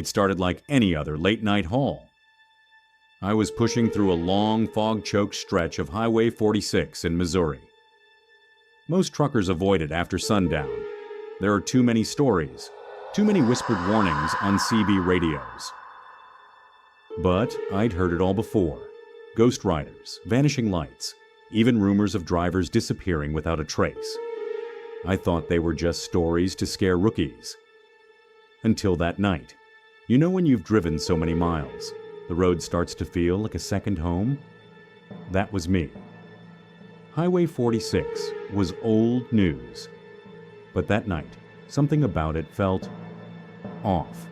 It started like any other late-night haul. I was pushing through a long, fog-choked stretch of Highway 46 in Missouri. Most truckers avoid it after sundown. There are too many stories, too many whispered warnings on CB radios. But I'd heard it all before. Ghost riders, vanishing lights, even rumors of drivers disappearing without a trace. I thought they were just stories to scare rookies. Until that night. You know when you've driven so many miles, the road starts to feel like a second home? That was me. Highway 46 was old news. But that night, something about it felt off.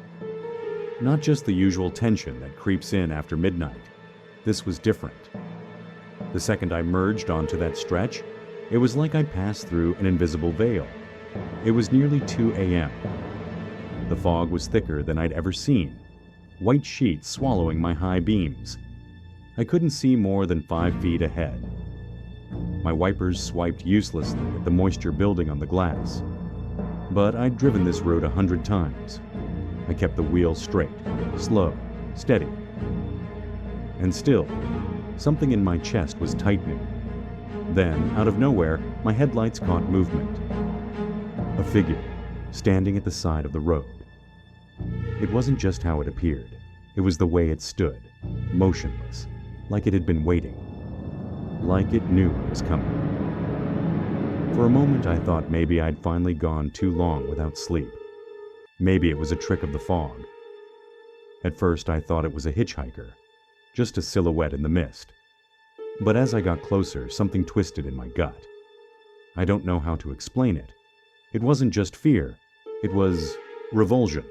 Not just the usual tension that creeps in after midnight. This was different. The second I merged onto that stretch, it was like I passed through an invisible veil. It was nearly 2 a.m. The fog was thicker than I'd ever seen, white sheets swallowing my high beams. I couldn't see more than 5 feet ahead. My wipers swiped uselessly at the moisture building on the glass. But I'd driven this road 100 times. I kept the wheel straight, slow, steady. And still, something in my chest was tightening. Then, out of nowhere, my headlights caught movement. A figure, standing at the side of the road. It wasn't just how it appeared. It was the way it stood, motionless, like it had been waiting. Like it knew I was coming. For a moment I thought maybe I'd finally gone too long without sleep. Maybe it was a trick of the fog. At first I thought it was a hitchhiker, just a silhouette in the mist. But as I got closer, something twisted in my gut. I don't know how to explain it. It wasn't just fear, it was revulsion.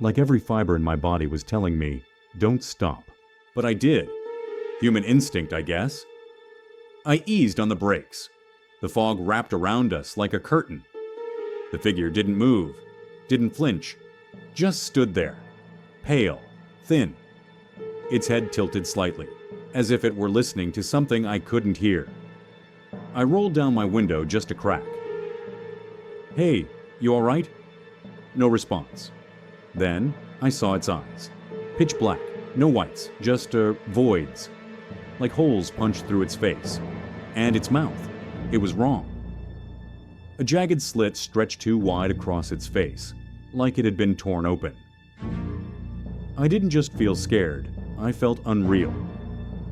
Like every fiber in my body was telling me, don't stop. But I did. Human instinct, I guess. I eased on the brakes. The fog wrapped around us like a curtain. The figure didn't move, didn't flinch, just stood there, pale, thin. Its head tilted slightly, as if it were listening to something I couldn't hear. I rolled down my window just a crack. Hey, you all right? No response. Then I saw its eyes. Pitch black, no whites, just voids, like holes punched through its face. And its mouth. It was wrong. A jagged slit stretched too wide across its face, like it had been torn open. I didn't just feel scared, I felt unreal.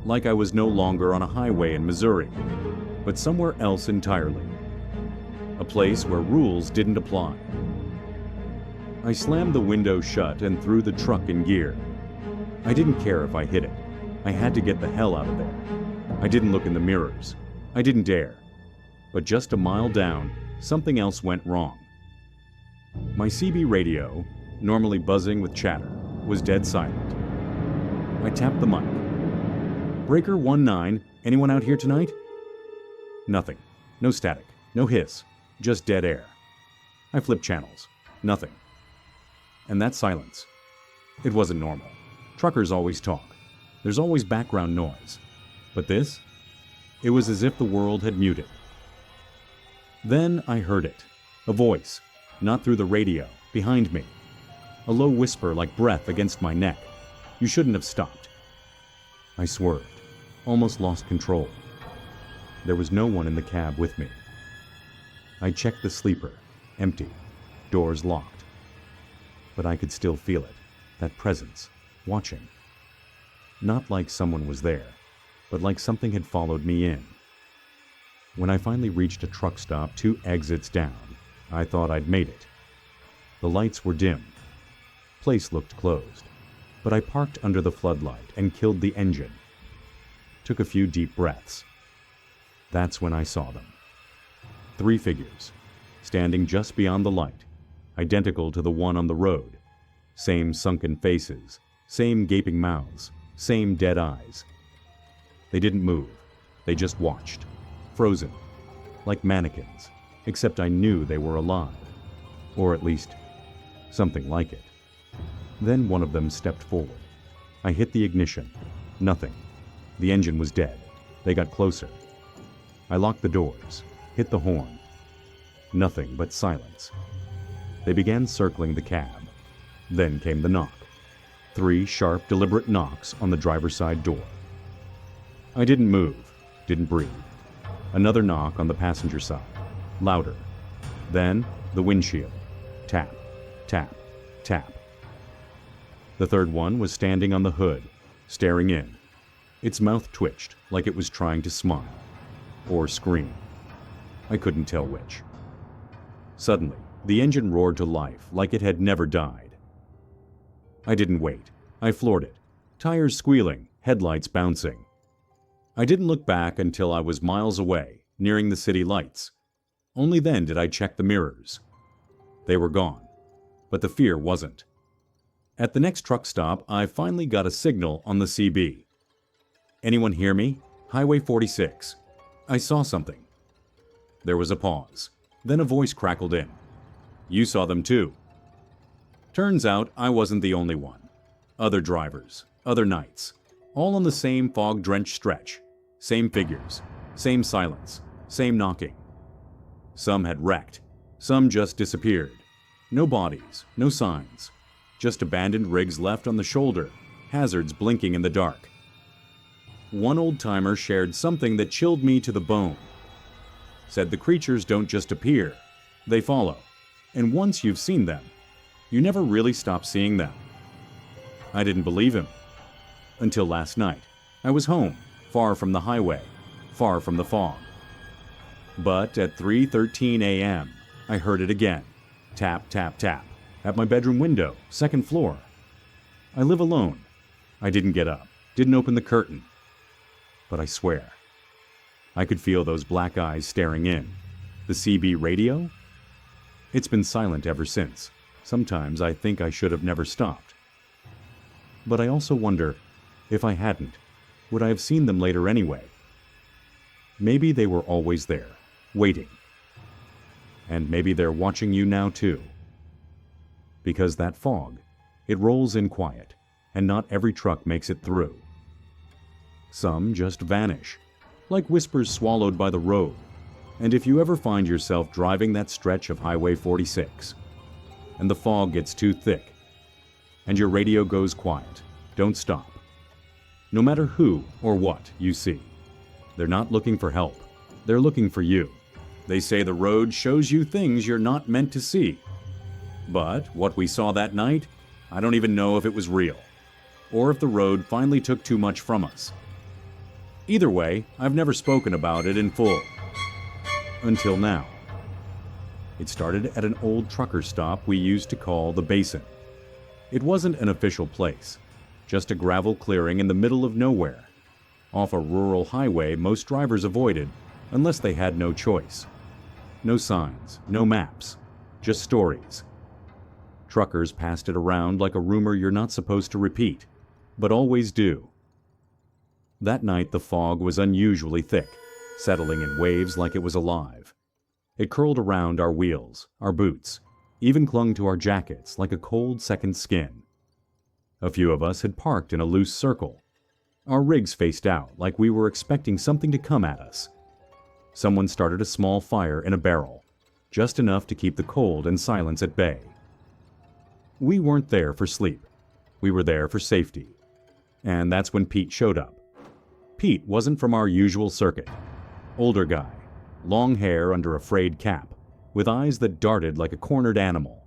Like I was no longer on a highway in Missouri, but somewhere else entirely. A place where rules didn't apply. I slammed the window shut and threw the truck in gear. I didn't care if I hit it. I had to get the hell out of there. I didn't look in the mirrors. I didn't dare. But just a mile down, something else went wrong. My CB radio, normally buzzing with chatter, was dead silent. I tapped the mic. Breaker 19, anyone out here tonight? Nothing. No static. No hiss. Just dead air. I flipped channels. Nothing. And that silence. It wasn't normal. Truckers always talk. There's always background noise. But this? It was as if the world had muted. Then I heard it. A voice, not through the radio, behind me. A low whisper like breath against my neck. You shouldn't have stopped. I swerved, almost lost control. There was no one in the cab with me. I checked the sleeper, empty, doors locked. But I could still feel it, that presence, watching. Not like someone was there, but like something had followed me in. When I finally reached a truck stop 2 exits down, I thought I'd made it. The lights were dim. Place looked closed, but I parked under the floodlight and killed the engine. Took a few deep breaths. That's when I saw them. 3 figures, standing just beyond the light, identical to the one on the road. Same sunken faces, same gaping mouths, same dead eyes. They didn't move. They just watched, frozen, like mannequins, except I knew they were alive, or at least something like it. Then one of them stepped forward. I hit the ignition. Nothing. The engine was dead. They got closer. I locked the doors, hit the horn. Nothing but silence. They began circling the cab. Then came the knock. 3 sharp, deliberate knocks on the driver's side door. I didn't move, didn't breathe. Another knock on the passenger side, louder. Then the windshield. Tap, tap, tap. The third one was standing on the hood, staring in. Its mouth twitched like it was trying to smile or scream. I couldn't tell which. Suddenly, the engine roared to life like it had never died. I didn't wait. I floored it, tires squealing, headlights bouncing. I didn't look back until I was miles away, nearing the city lights. Only then did I check the mirrors. They were gone, but the fear wasn't. At the next truck stop, I finally got a signal on the CB. Anyone hear me? Highway 46. I saw something. There was a pause. Then a voice crackled in. You saw them too. Turns out I wasn't the only one. Other drivers, other nights, all on the same fog-drenched stretch. Same figures, same silence, same knocking. Some had wrecked. Some just disappeared. No bodies, no signs. Just abandoned rigs left on the shoulder, hazards blinking in the dark. One old-timer shared something that chilled me to the bone. Said the creatures don't just appear, they follow. And once you've seen them, you never really stop seeing them. I didn't believe him. Until last night. I was home, far from the highway, far from the fog. But at 3:13 a.m., I heard it again. Tap, tap, tap. At my bedroom window, second floor. I live alone. I didn't get up, didn't open the curtain. But I swear, I could feel those black eyes staring in. The CB radio? It's been silent ever since. Sometimes I think I should have never stopped. But I also wonder, if I hadn't, would I have seen them later anyway? Maybe they were always there, waiting. And maybe they're watching you now too. Because that fog, it rolls in quiet, and not every truck makes it through. Some just vanish, like whispers swallowed by the road. And if you ever find yourself driving that stretch of Highway 46, and the fog gets too thick, and your radio goes quiet, don't stop. No matter who or what you see, they're not looking for help. They're looking for you. They say the road shows you things you're not meant to see. But what we saw that night, I don't even know if it was real, or if the road finally took too much from us. Either way, I've never spoken about it in full. Until now. It started at an old trucker stop we used to call the Basin. It wasn't an official place, just a gravel clearing in the middle of nowhere, off a rural highway most drivers avoided unless they had no choice. No signs, no maps, just stories. Truckers passed it around like a rumor you're not supposed to repeat, but always do. That night the fog was unusually thick, settling in waves like it was alive. It curled around our wheels, our boots, even clung to our jackets like a cold second skin. A few of us had parked in a loose circle. Our rigs faced out like we were expecting something to come at us. Someone started a small fire in a barrel, just enough to keep the cold and silence at bay. We weren't there for sleep. We were there for safety. And that's when Pete showed up. Pete wasn't from our usual circuit. Older guy, long hair under a frayed cap, with eyes that darted like a cornered animal.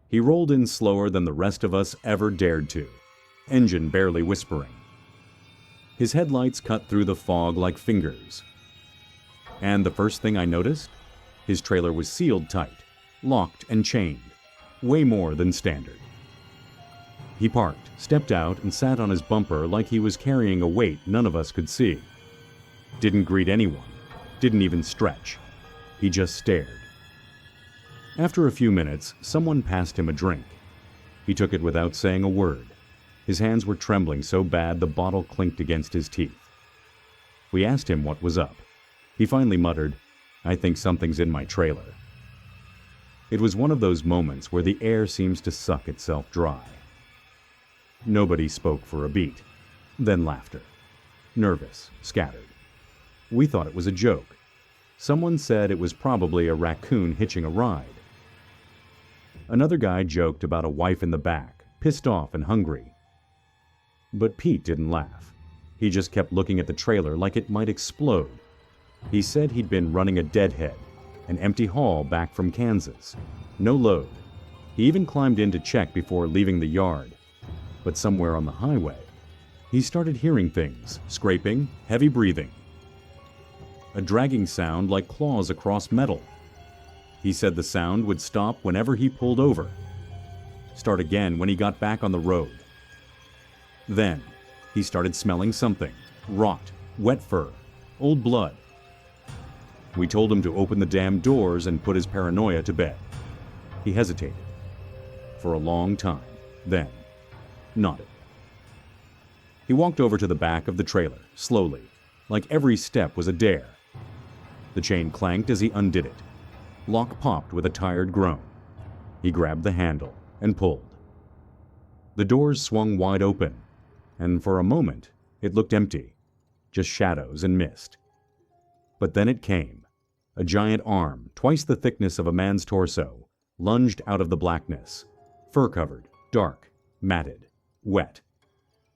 He rolled in slower than the rest of us ever dared to, engine barely whispering. His headlights cut through the fog like fingers. And the first thing I noticed? His trailer was sealed tight, locked and chained, way more than standard. He parked, stepped out, and sat on his bumper like he was carrying a weight none of us could see. Didn't greet anyone, didn't even stretch. He just stared. After a few minutes, someone passed him a drink. He took it without saying a word. His hands were trembling so bad the bottle clinked against his teeth. We asked him what was up. He finally muttered, "I think something's in my trailer." It was one of those moments where the air seems to suck itself dry. Nobody spoke for a beat. Then laughter. Nervous, scattered. We thought it was a joke. Someone said it was probably a raccoon hitching a ride. Another guy joked about a wife in the back, pissed off and hungry. But Pete didn't laugh. He just kept looking at the trailer like it might explode. He said he'd been running a deadhead, an empty haul back from Kansas. No load. He even climbed in to check before leaving the yard. But somewhere on the highway, he started hearing things, scraping, heavy breathing. A dragging sound like claws across metal. He said the sound would stop whenever he pulled over. Start again when he got back on the road. Then, he started smelling something. Rot, wet fur, old blood. We told him to open the damn doors and put his paranoia to bed. He hesitated. For a long time, then nodded. He walked over to the back of the trailer, slowly, like every step was a dare. The chain clanked as he undid it. Lock popped with a tired groan. He grabbed the handle and pulled. The doors swung wide open, and for a moment, it looked empty, just shadows and mist. But then it came. A giant arm, twice the thickness of a man's torso, lunged out of the blackness, fur-covered, dark, matted, wet.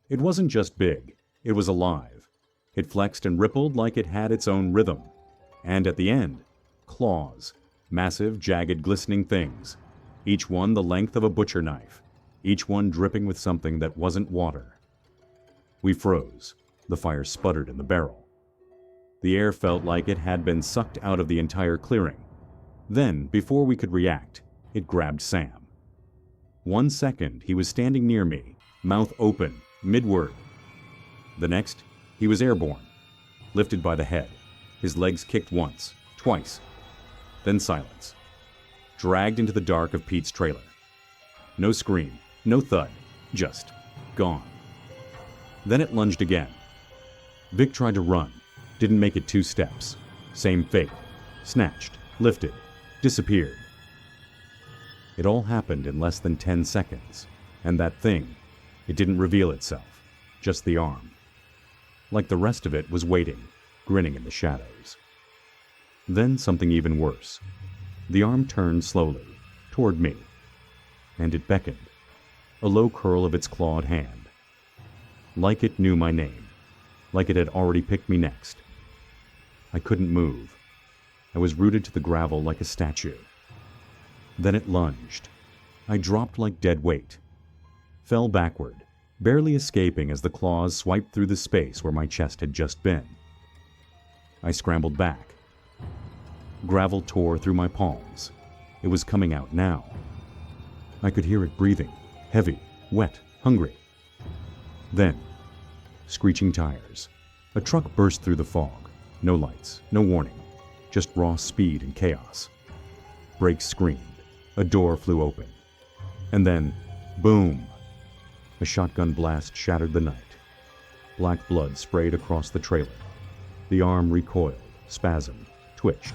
It wasn't just big, it was alive. It flexed and rippled like it had its own rhythm. And at the end, claws, massive, jagged, glistening things, each one the length of a butcher knife, each one dripping with something that wasn't water. We froze. The fire sputtered in the barrel. The air felt like it had been sucked out of the entire clearing. Then, before we could react, it grabbed Sam. 1 second, he was standing near me, mouth open, mid-word. The next, he was airborne, lifted by the head. His legs kicked once, twice. Then silence. Dragged into the dark of Pete's trailer. No scream, no thud, just gone. Then it lunged again. Vic tried to run, didn't make it 2 steps. Same fate. Snatched, lifted, disappeared. It all happened in less than 10 seconds. And that thing, it didn't reveal itself, just the arm. Like the rest of it was waiting, grinning in the shadows. Then something even worse. The arm turned slowly, toward me, and it beckoned, a low curl of its clawed hand. Like it knew my name, like it had already picked me next. I couldn't move. I was rooted to the gravel like a statue. Then it lunged. I dropped like dead weight, fell backward, barely escaping as the claws swiped through the space where my chest had just been. I scrambled back. Gravel tore through my palms. It was coming out now. I could hear it breathing, heavy, wet, hungry. Then, screeching tires. A truck burst through the fog. No lights, no warning, just raw speed and chaos. Brakes screamed. A door flew open. And then, boom! A shotgun blast shattered the night. Black blood sprayed across the trailer. The arm recoiled, spasmed, twitched,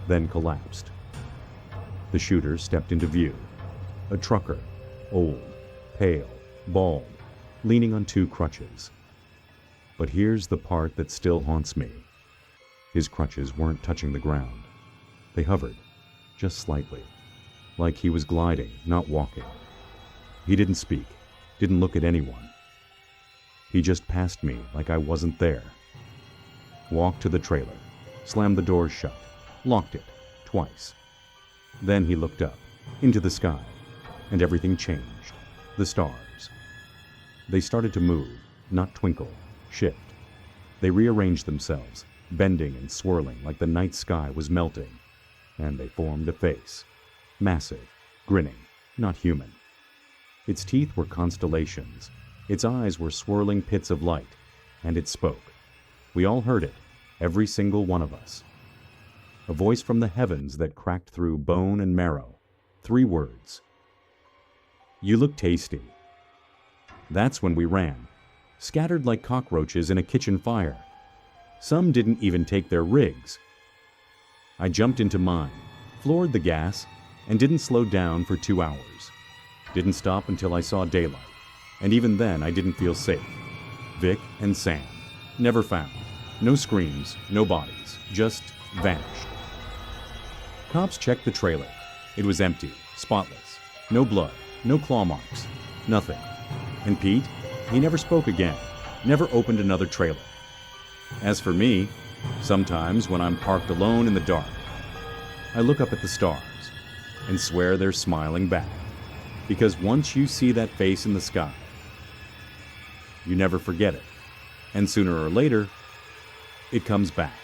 then collapsed. The shooter stepped into view. A trucker, old, pale, bald, leaning on 2 crutches. But here's the part that still haunts me. His crutches weren't touching the ground. They hovered, just slightly, like he was gliding, not walking. He didn't speak, didn't look at anyone. He just passed me like I wasn't there. Walked to the trailer, slammed the doors shut, locked it, twice. Then he looked up, into the sky, and everything changed. The stars. They started to move, not twinkle, shift. They rearranged themselves, bending and swirling like the night sky was melting, and they formed a face. Massive, grinning, not human. Its teeth were constellations. Its eyes were swirling pits of light, and it spoke. We all heard it, every single one of us. A voice from the heavens that cracked through bone and marrow. 3 words. You look tasty. That's when we ran, scattered like cockroaches in a kitchen fire. Some didn't even take their rigs. I jumped into mine, floored the gas, and didn't slow down for 2 hours. Didn't stop until I saw daylight, and even then I didn't feel safe. Vic and Sam, never found. No screams, no bodies, just vanished. Cops checked the trailer. It was empty, spotless. No blood, no claw marks, nothing. And Pete, he never spoke again, never opened another trailer. As for me, sometimes when I'm parked alone in the dark, I look up at the stars and swear they're smiling back. Because once you see that face in the sky, you never forget it. And sooner or later, it comes back.